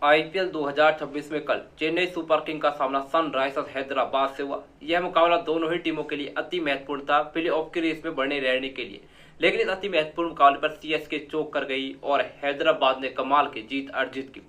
IPL 2026 में कल Chennai super king का सामना सनराइजर्स हैदराबाद से हुआ। यह मुकाबला दोनों ही टीमों के लिए अति महत्वपूर्ण था प्लेऑफ की रेस में बने रहने के लिए। लेकिन इस अति महत्वपूर्ण मुकाबले पर सीएसके चौंक कर गई और हैदराबाद ने कमाल की जीत अर्जित की।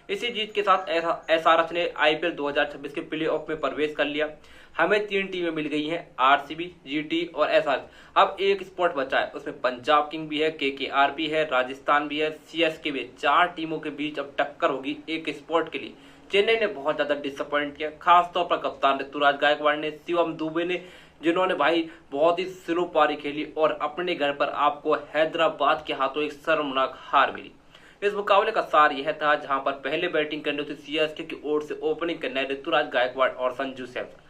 इसी जीत के साथ एसआरएच ने आईपीएल 2026 के प्लेऑफ में प्रवेश कर लिया। हमें 3 टीमें मिल गई हैं, आरसीबी, जीटी और एसआरएच। अब एक स्पॉट बचा है, उसमें पंजाब किंग भी है, केकेआर भी है, राजस्थान भी है, सीएसके भी है। 4 टीमों के बीच अब टक्कर होगी एक स्पॉट के लिए। चेन्नई ने बहुत ज्यादा डिसअपॉइंट किया, खासतौर पर कप्तान ऋतुराज गायकवाड़ ने, शिवम दुबे ने, जिन्होंने भाई बहुत ही स्लो पारी खेली और अपने घर पर आपको हैदराबाद के हाथों एक शर्मनाक हार मिली। इस मुकाबले का सार यह था, जहां पर पहले बैटिंग करनी थी सीएसके की ओर से ओपनिंग करना है ऋतुराज गायकवाड़ और संजू सैमसन।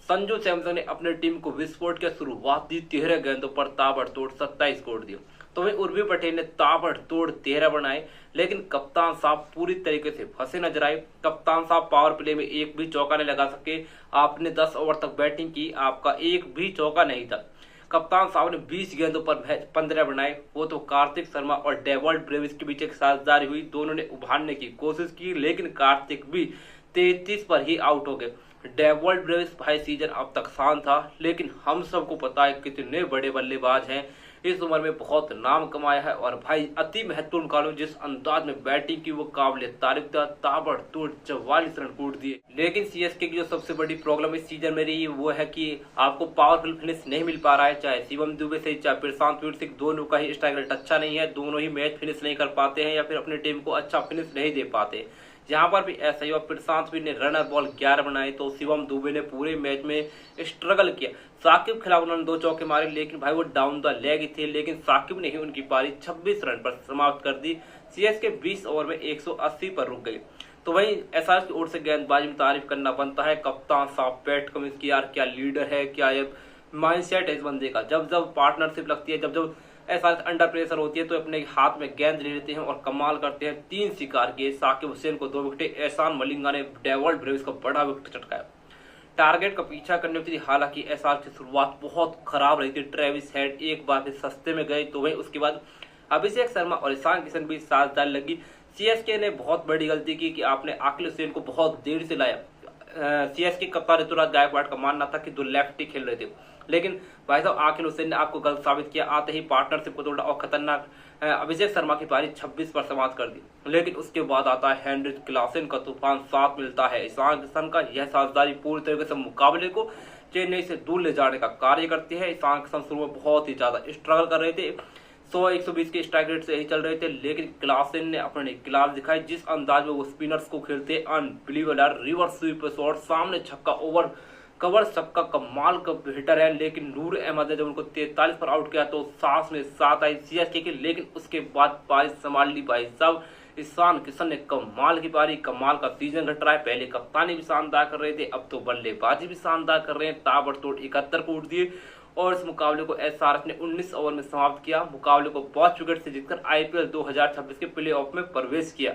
संजू सैमसन ने अपनी टीम को विस्फोट की शुरुआत दी, 13 गेंदों पर ताबड़तोड़ 27 स्कोर दिए। तो वहीं उर्वी पटेल ने ताबड़तोड़ 13 बनाए, लेकिन कप्तान साहब पूरी तरीके से फंसे नजर आए। कप्तान साहब पावर प्ले में एक भी चौका नहीं लगा सके। आपने 10 ओवर तक बैटिंग की, आपका एक भी चौका नहीं था। कप्तान साहब ने 20 गेंदों पर 15 बनाए। वो तो कार्तिक शर्मा और डेवल्ड ब्रेविस के बीच एक साझेदारी हुई, दोनों ने उभारने की कोशिश की, लेकिन कार्तिक भी 33 पर ही आउट हो गए। डेवल्ड ब्रेविस भाई सीजन अब तक शांत था, लेकिन हम सबको पता है कितने बड़े बल्लेबाज हैं। इस उम्र में बहुत नाम कमाया है और भाई अति महत्वपूर्ण कालों जिस अंदाज में बैटिंग की वो काबिल तारीफ था। ताबड़तोड़ 44 रन कूट दिए। लेकिन सीएसके की जो सबसे बड़ी प्रॉब्लम इस सीजन में रही वो है कि आपको पावरफुल फिनिश नहीं मिल पा रहा है। चाहे शिवम दुबे से चाहे प्रशांत सिंह, दोनों का ही स्ट्राइक रेट अच्छा नहीं है। दोनों ही मैच फिनिश नहीं कर पाते हैं या फिर अपनी टीम को अच्छा फिनिश नहीं दे पाते। यहाँ पर भी ऐसा ही हुआ, प्रशांत भी ने रनर बॉल 11 बनाए तो शिवम दुबे ने पूरे मैच में स्ट्रगल किया। साकिब के खिलाफ उन्होंने 2 चौके मारे, लेकिन भाई वो डाउन द लेग थे, लेकिन साकिब ने ही उनकी पारी 26 रन पर समाप्त कर दी। सीएसके 20 ओवर में 180 पर रुक गई। तो वहीं एसआरएच की ओर से गेंदबाजी में तारीफ करना बनता है। कप्तान साहब पैट कमिंस की यार क्या लीडर है, क्या ये माइंडसेट है इस बंदे का। जब जब पार्टनरशिप लगती है, जब जब ऐसा अंडर प्रेशर होती है तो अपने हाथ में गेंद ले लेते हैं और कमाल करते हैं। 3 शिकार किए, साकिब हुसैन को 2 विकेट, एहसान मलिंगा ने डेवल्ड ब्रेविस को बड़ा विकेट चटकाया। टारगेट का पीछा करने की, हालांकि एसआरएच की शुरुआत बहुत खराब रही थी। ट्रेविस हेड एक बार फिर सस्ते में गए, तो वहीं उसके बाद अभिषेक शर्मा और ईशान किशन भी साझेदारी लगी। सीएसके ने बहुत बड़ी गलती की कि आपने आकिल हुसैन को बहुत देर से लाया। सीएसके कप्तान ऋतुराज गायकवाड़ का मानना था कि 2 लेफ्टी खेल रहे थे, लेकिन भाई साहब आकिल हुसैन ने आपको गलत साबित किया। आते ही पार्टनरशिप को तोड़ा और खतरनाक अभिषेक शर्मा की पारी 26 पर समाप्त कर दी। लेकिन उसके बाद आता है हेनरिच क्लासेन का तूफान, साथ मिलता है ईशान किशन का। यह साझेदारी पूरी तरीके से मुकाबले को चेन्नई से दूर ले जाने का कार्य करती है। ईशान किशन शुरू में बहुत ही ज्यादा स्ट्रगल कर रहे थे, 100-120 के स्ट्राइक रेट से ही चल रहे थे, लेकिन क्लासेन ने अपने क्लास दिखाई। जिस अंदाज में वो स्पिनर्स को खेलते, अनबिलीवेबल रिवर्स स्वीप शॉट, सामने छक्का, ओवर कवर सबका कमाल का हिटर है। लेकिन नूर अहमद ने जब उनको 43 पर आउट किया तो सांस में साथ आई सीएसके की, लेकिन उसके बाद पारी संभाल ली भाई साहब ईशान किशन ने। कमाल की पारी, कमाल का सीजन घट रहा है। पहले कप्तानी भी शानदार कर रहे थे, अब तो बल्लेबाजी भी शानदार कर रहे हैं। ताबड़तोड़ 71 कूट दिए और इस मुकाबले को एसआरएच ने 19 ओवर में समाप्त किया। मुकाबले को 5 विकेट से जीतकर आईपीएल 2026 के प्लेऑफ में प्रवेश किया।